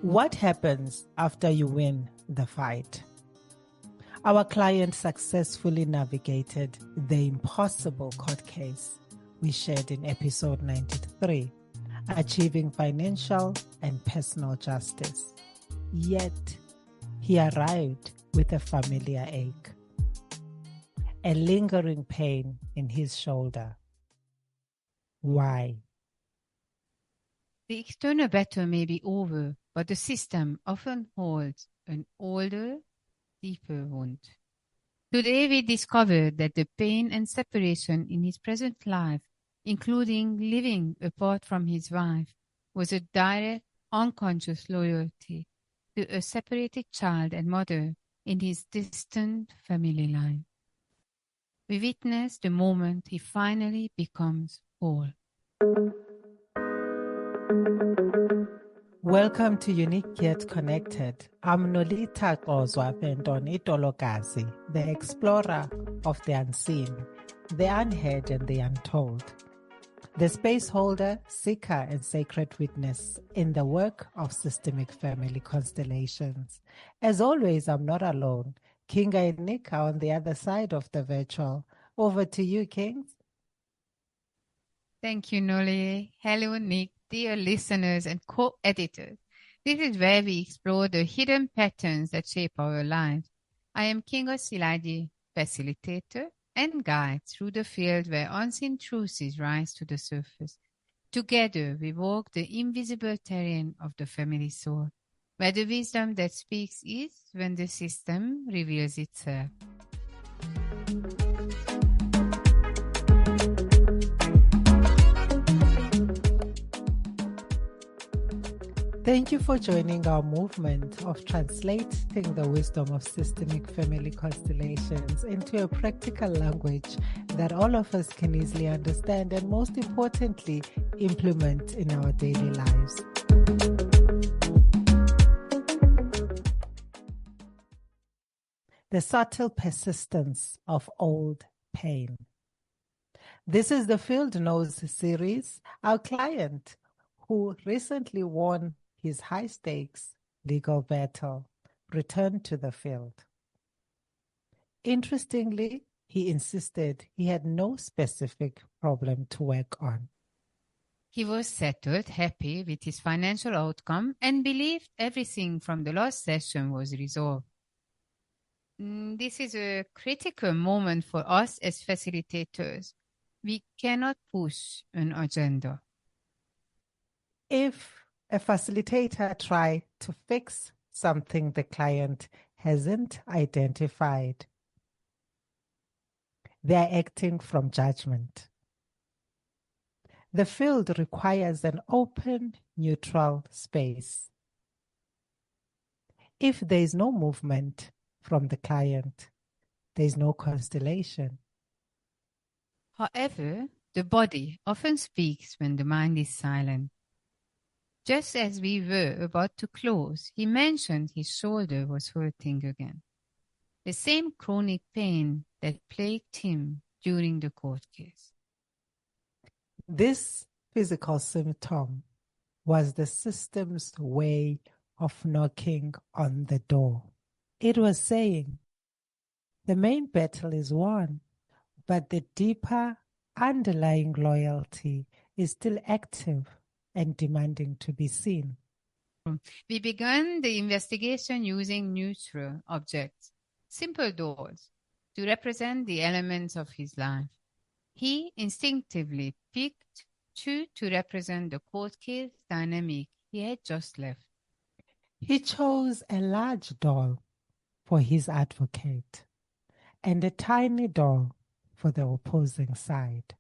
What happens after you win the fight? Our client successfully navigated the impossible court case we shared in episode 93, achieving financial and personal justice. Yet, he arrived with a familiar ache, a lingering pain in his shoulder. Why? The external battle may be over, but the system often holds an older, deeper wound. Today we discovered that the pain and separation in his present life, including living apart from his wife, was a direct, unconscious loyalty to a separated child and mother in his distant family line. We witness the moment he finally becomes whole. Welcome to Younique Yet Connected. I'm Nolitha Tolokazi, the explorer of the unseen, the unheard and the untold, the space holder, seeker and sacred witness in the work of Systemic Family Constellations. As always, I'm not alone. Kinga and Nick are on the other side of the virtual. Over to you, Kings. Thank you, Noli. Hello, Nick. Dear listeners and co-editors, this is where we explore the hidden patterns that shape our lives. I am Kinga Siladi, facilitator and guide through the field where unseen truths rise to the surface. Together, we walk the invisible terrain of the family soul, where the wisdom that speaks is when the system reveals itself. Thank you for joining our movement of translating the wisdom of Systemic Family Constellations into a practical language that all of us can easily understand and, most importantly, implement in our daily lives. The subtle persistence of old pain. This is the Field Knows series. Our client, who recently won his high-stakes legal battle, returned to the field. Interestingly, he insisted he had no specific problem to work on. He was settled, happy with his financial outcome, and believed everything from the last session was resolved. This is a critical moment for us as facilitators. We cannot push an agenda. If a facilitator tries to fix something the client hasn't identified, they're acting from judgment. The field requires an open, neutral space. If there is no movement from the client, there is no constellation. However, the body often speaks when the mind is silent. Just as we were about to close, he mentioned his shoulder was hurting again. The same chronic pain that plagued him during the court case. This physical symptom was the system's way of knocking on the door. It was saying, the main battle is won, but the deeper underlying loyalty is still active and demanding to be seen. We began the investigation using neutral objects, simple doors, to represent the elements of his life. He instinctively picked two to represent the court case dynamic he had just left. He chose a large doll for his advocate and a tiny doll for the opposing side.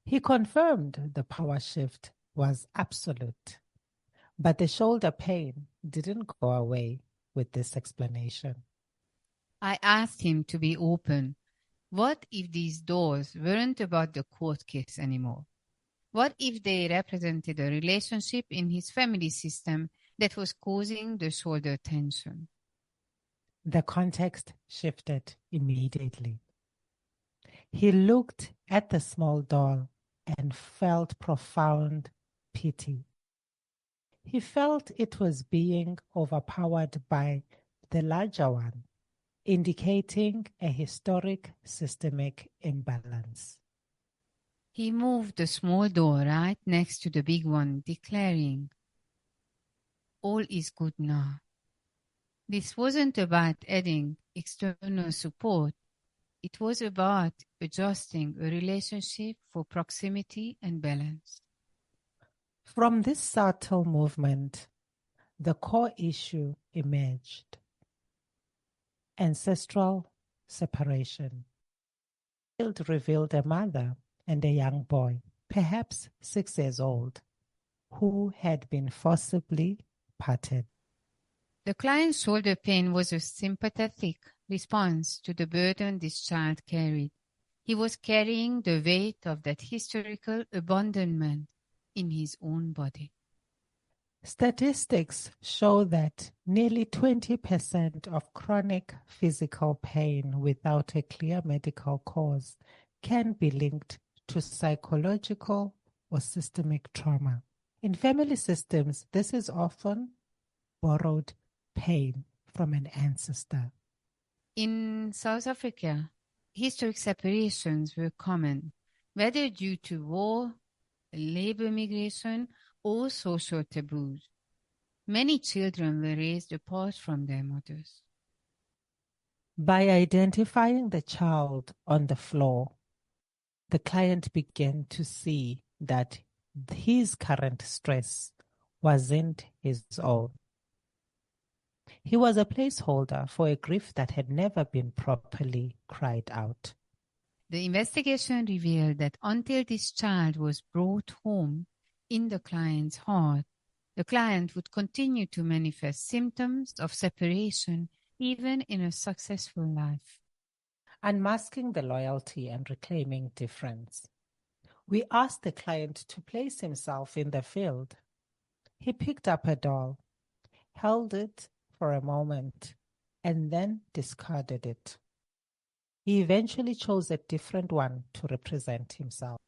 He confirmed the power shift was absolute, but the shoulder pain didn't go away with this explanation. I asked him to be open. What if these doors weren't about the court case anymore? What if they represented a relationship in his family system that was causing the shoulder tension? The context shifted immediately. He looked at the small doll and felt profound pity. He felt it was being overpowered by the larger one, indicating a historic systemic imbalance. He moved the small door right next to the big one, declaring, "All is good now." This wasn't about adding external support. It was about adjusting a relationship for proximity and balance. From this subtle movement, the core issue emerged: ancestral separation. It revealed a mother and a young boy, perhaps 6 years old, who had been forcibly parted. The client's shoulder pain was a sympathetic response to the burden this child carried. He was carrying the weight of that historical abandonment in his own body. Statistics show that nearly 20% of chronic physical pain without a clear medical cause can be linked to psychological or systemic trauma. In family systems, this is often borrowed pain from an ancestor. In South Africa, historic separations were common, whether due to war, labor migration, or social taboos. Many children were raised apart from their mothers. By identifying the child on the floor, the client began to see that his current stress wasn't his own. He was a placeholder for a grief that had never been properly cried out. The investigation revealed that until this child was brought home in the client's heart, the client would continue to manifest symptoms of separation even in a successful life. Unmasking the loyalty and reclaiming difference. We asked the client to place himself in the field. He picked up a doll, held it for a moment, and then discarded it. He eventually chose a different one to represent himself.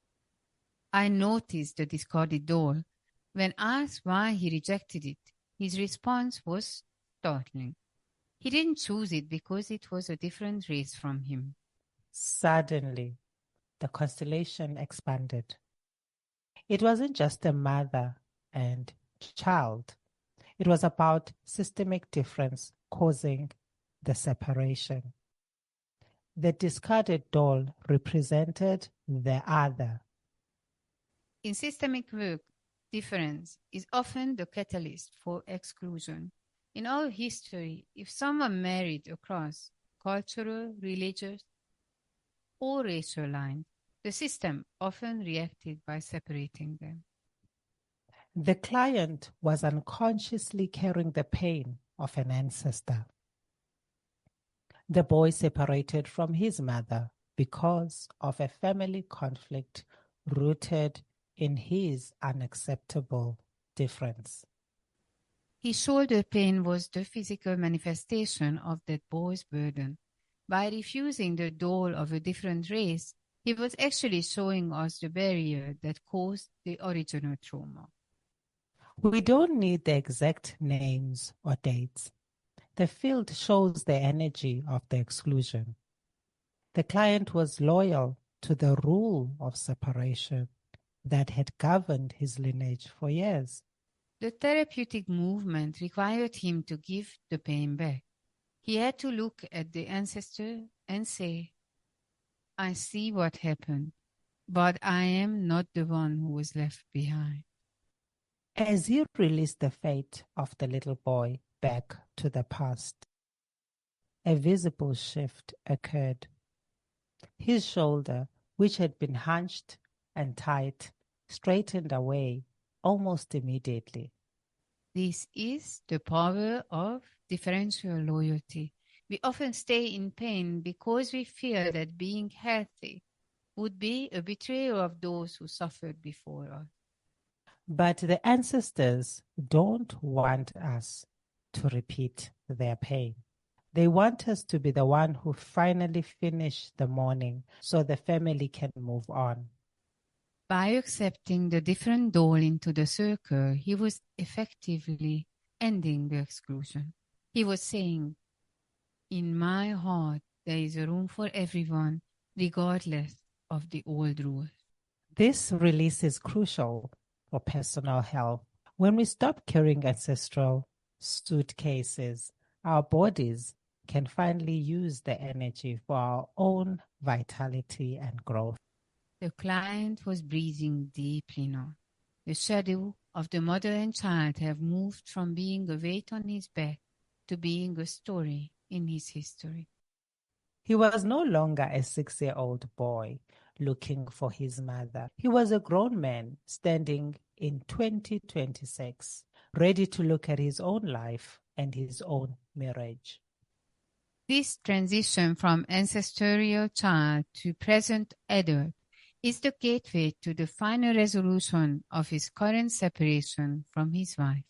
I noticed the discarded doll. When asked why he rejected it, his response was startling. He didn't choose it because it was a different race from him. Suddenly, the constellation expanded. It wasn't just a mother and child. It was about systemic difference causing the separation. The discarded doll represented the other. In systemic work, difference is often the catalyst for exclusion. In our history, if someone married across cultural, religious, or racial lines, the system often reacted by separating them. The client was unconsciously carrying the pain of an ancestor. The boy separated from his mother because of a family conflict rooted in his unacceptable difference. His shoulder pain was the physical manifestation of that boy's burden. By refusing the doll of a different race, he was actually showing us the barrier that caused the original trauma. We don't need the exact names or dates. The field shows the energy of the exclusion. The client was loyal to the rule of separation that had governed his lineage for years. The therapeutic movement required him to give the pain back. He had to look at the ancestor and say, "I see what happened, but I am not the one who was left behind." As he released the fate of the little boy back to the past, a visible shift occurred. His shoulder, which had been hunched and tight, straightened away almost immediately. This is the power of differential loyalty. We often stay in pain because we fear that being healthy would be a betrayal of those who suffered before us. But the ancestors don't want us to repeat their pain. They want us to be the one who finally finish the mourning so the family can move on. By accepting the different doll into the circle, he was effectively ending the exclusion. He was saying, in my heart, there is a room for everyone, regardless of the old rules. This release is crucial for personal health. When we stop carrying ancestral suitcases, our bodies can finally use the energy for our own vitality and growth. The client was breathing deeply now. The shadow of the mother and child have moved from being a weight on his back to being a story in his history. He was no longer a 6-year-old boy looking for his mother. He was a grown man standing in 2026, ready to look at his own life and his own marriage. This transition from ancestral child to present adult is the gateway to the final resolution of his current separation from his wife.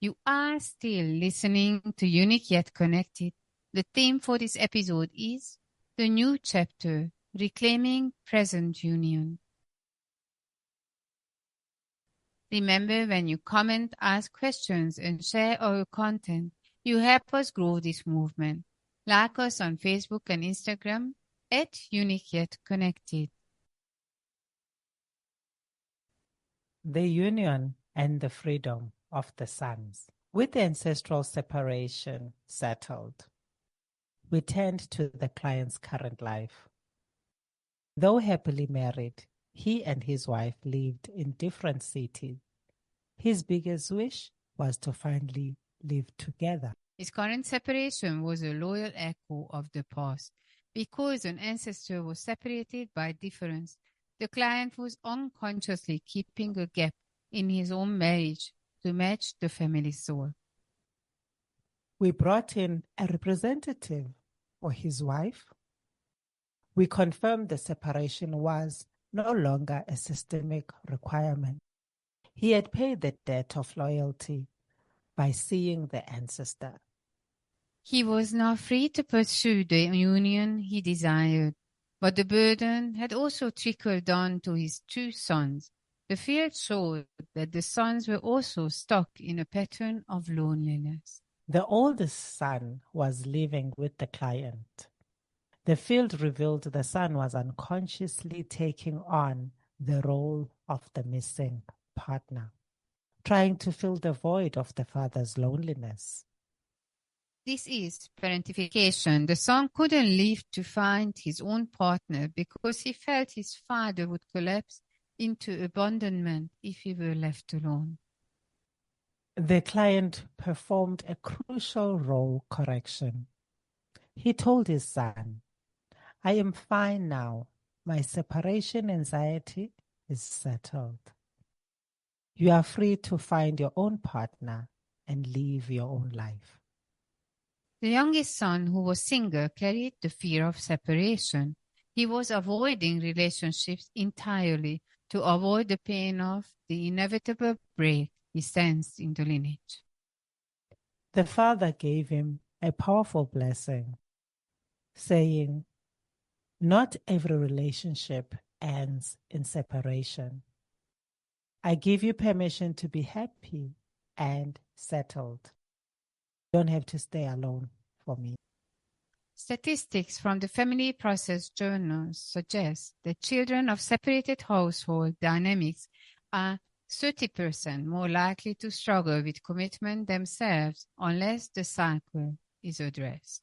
You are still listening to Younique Yet Connected. The theme for this episode is the new chapter, Reclaiming Present Union. Remember, when you comment, ask questions, and share our content, you help us grow this movement. Like us on Facebook and Instagram at Younique Yet Connected. The union and the freedom of the sons. With the ancestral separation settled, we turned to the client's current life. Though happily married, he and his wife lived in different cities. His biggest wish was to finally live together. His current separation was a loyal echo of the past. Because an ancestor was separated by difference, the client was unconsciously keeping a gap in his own marriage to match the family soul. We brought in a representative for his wife. We confirmed the separation was no longer a systemic requirement. He had paid the debt of loyalty by seeing the ancestor. He was now free to pursue the union he desired, but the burden had also trickled down to his two sons. The field showed that the sons were also stuck in a pattern of loneliness. The oldest son was living with the client. The field revealed the son was unconsciously taking on the role of the missing partner, trying to fill the void of the father's loneliness. This is parentification. The son couldn't live to find his own partner because he felt his father would collapse into abandonment if he were left alone. The client performed a crucial role correction. He told his son, I am fine now. My separation anxiety is settled. You are free to find your own partner and live your own life. The youngest son, who was single, carried the fear of separation. He was avoiding relationships entirely to avoid the pain of the inevitable break he sensed in the lineage. The father gave him a powerful blessing, saying, not every relationship ends in separation. I give you permission to be happy and settled. You don't have to stay alone for me. Statistics from the Family Process Journal suggest that children of separated household dynamics are 30% more likely to struggle with commitment themselves unless the cycle is addressed.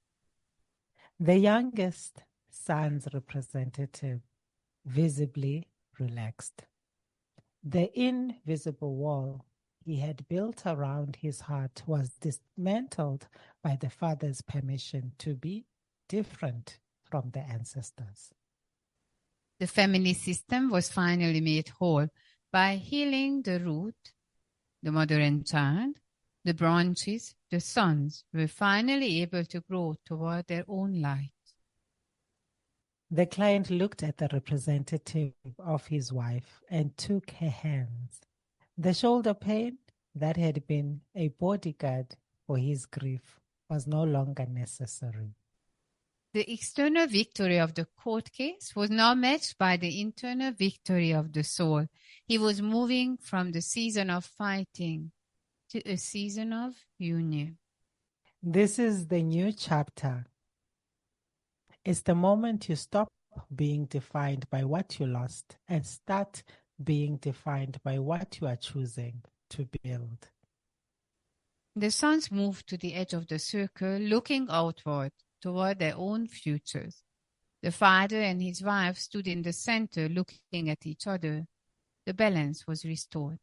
The youngest son's representative visibly relaxed. The invisible wall he had built around his heart was dismantled by the father's permission to be different from the ancestors. The family system was finally made whole by healing the root, the mother and child, the branches, the sons were finally able to grow toward their own light. The client looked at the representative of his wife and took her hands. The shoulder pain that had been a bodyguard for his grief was no longer necessary. The external victory of the court case was now matched by the internal victory of the soul. He was moving from the season of fighting to a season of union. This is the new chapter. It's the moment you stop being defined by what you lost and start being defined by what you are choosing to build. The sons moved to the edge of the circle, looking outward toward their own futures. The father and his wife stood in the center, looking at each other. The balance was restored.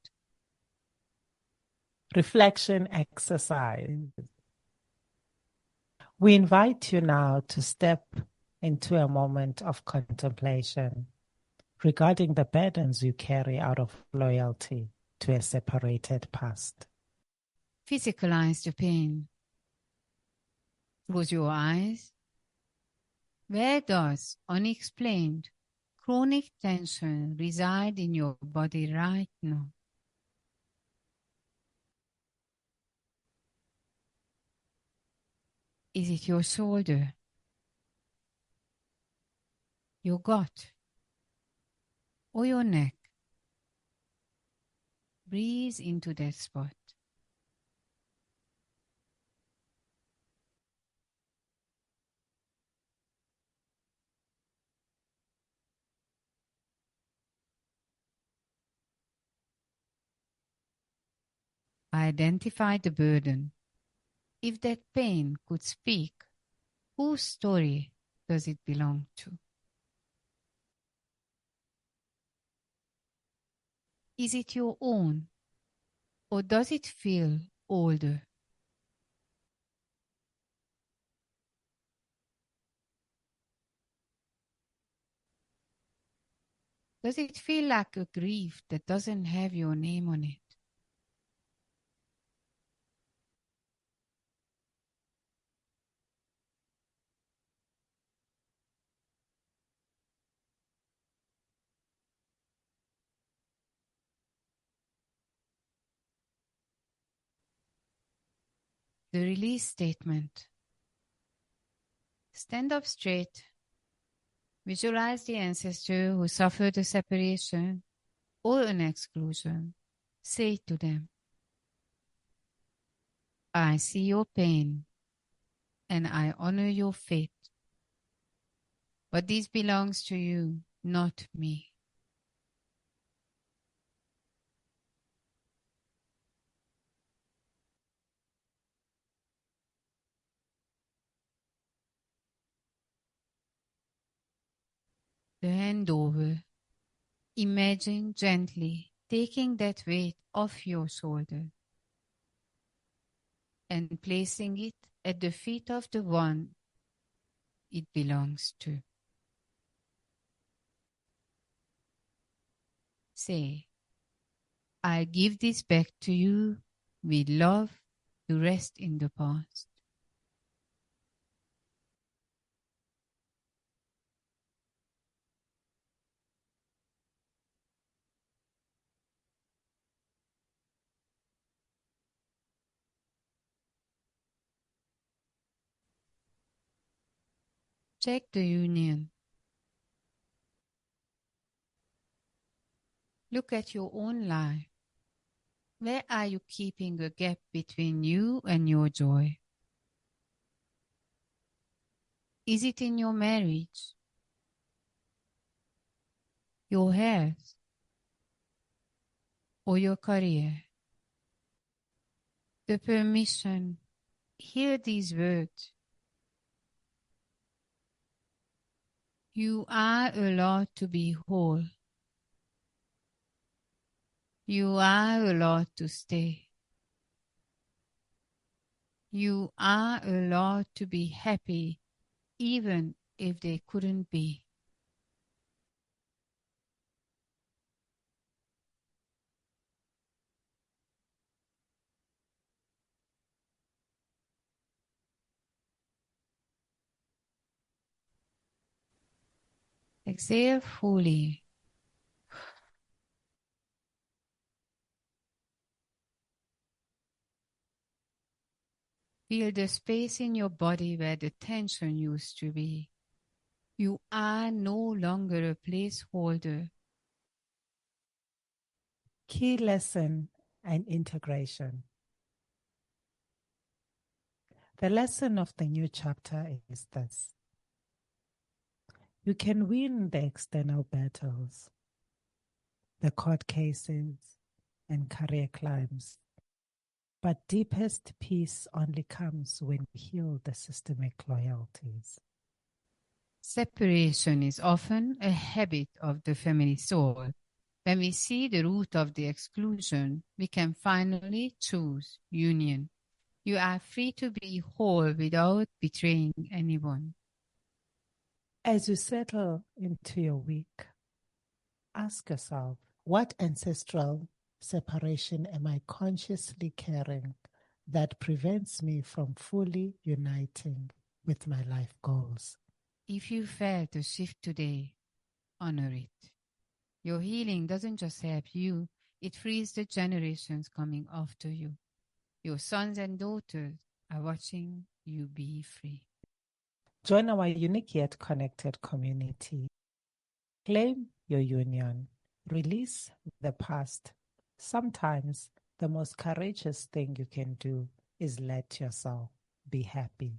Reflection exercise. We invite you now to step into a moment of contemplation regarding the burdens you carry out of loyalty to a separated past. Physicalize the pain. Close your eyes. Where does unexplained chronic tension reside in your body right now? Is it your shoulder, your gut, or your neck? Breathe into that spot. Identify the burden. If that pain could speak, whose story does it belong to? Is it your own, or does it feel older? Does it feel like a grief that doesn't have your name on it? The release statement. Stand up straight. Visualize the ancestor who suffered a separation or an exclusion. Say to them, I see your pain and I honor your fate. But this belongs to you, not me. The handover. Imagine gently taking that weight off your shoulder and placing it at the feet of the one it belongs to. Say, I give this back to you with love to rest in the past. Check the union. Look at your own life. Where are you keeping a gap between you and your joy? Is it in your marriage, your health, or your career? The permission. Hear these words. You are allowed to be whole. You are allowed to stay. You are allowed to be happy even if they couldn't be. Exhale fully. Feel the space in your body where the tension used to be. You are no longer a placeholder. Key lesson and integration. The lesson of the new chapter is this. You can win the external battles, the court cases, and career climbs. But deepest peace only comes when we heal the systemic loyalties. Separation is often a habit of the family soul. When we see the root of the exclusion, we can finally choose union. You are free to be whole without betraying anyone. As you settle into your week, ask yourself, what ancestral separation am I consciously carrying that prevents me from fully uniting with my life goals? If you felt a shift today, honor it. Your healing doesn't just help you, it frees the generations coming after you. Your sons and daughters are watching you be free. Join our Younique Yet Connected community. Claim your union. Release the past. Sometimes the most courageous thing you can do is let yourself be happy.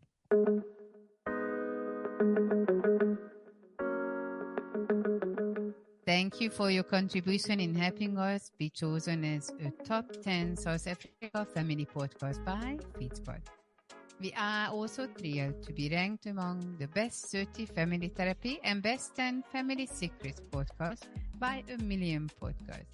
Thank you for your contribution in helping us be chosen as a top 10 South Africa family podcast by FeedSpot. We are also thrilled to be ranked among the best 30 family therapy and best 10 family secrets podcasts by A Million Podcasts.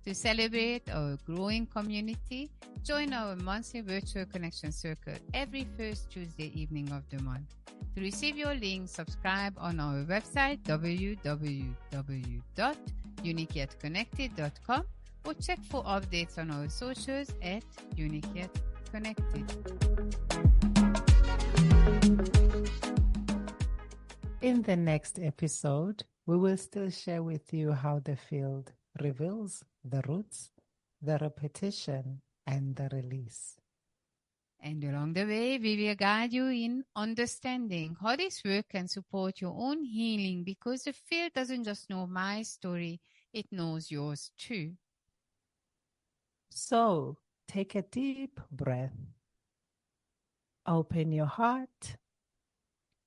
To celebrate our growing community, join our monthly virtual connection circle every first Tuesday evening of the month. To receive your link, subscribe on our website www.youniqueyetconnected.com or check for updates on our socials at Younique Yet Connected. In the next episode, we will still share with you how the field reveals the roots, the repetition, and the release. And along the way, we will guide you in understanding how this work can support your own healing, because the field doesn't just know my story, it knows yours too. So, take a deep breath, open your heart,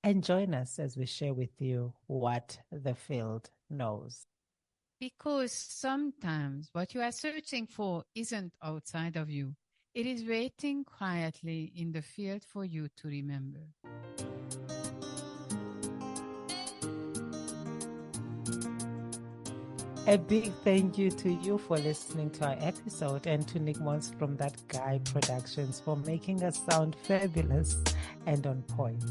and join us as we share with you what the field knows. Because sometimes what you are searching for isn't outside of you. It is waiting quietly in the field for you to remember. A big thank you to you for listening to our episode, and to Nick Mons from That Guy Productions for making us sound fabulous and on point.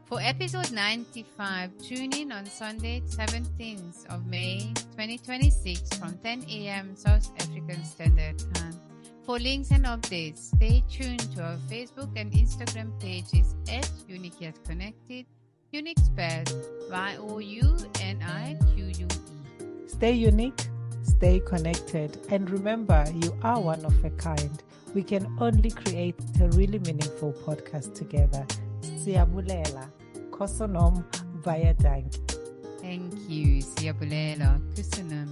For episode 95, tune in on Sunday, 17th of May 2026 from 10 a.m. South African Standard Time. For links and updates, stay tuned to our Facebook and Instagram pages at Younique Yet Connected, Younique spelled Younique. Stay unique, stay connected, and remember, you are one of a kind. We can only create a really meaningful podcast together. Siyabulela, Kosonom, Vaya Dank. Thank you, Siyabulela, Kusunam.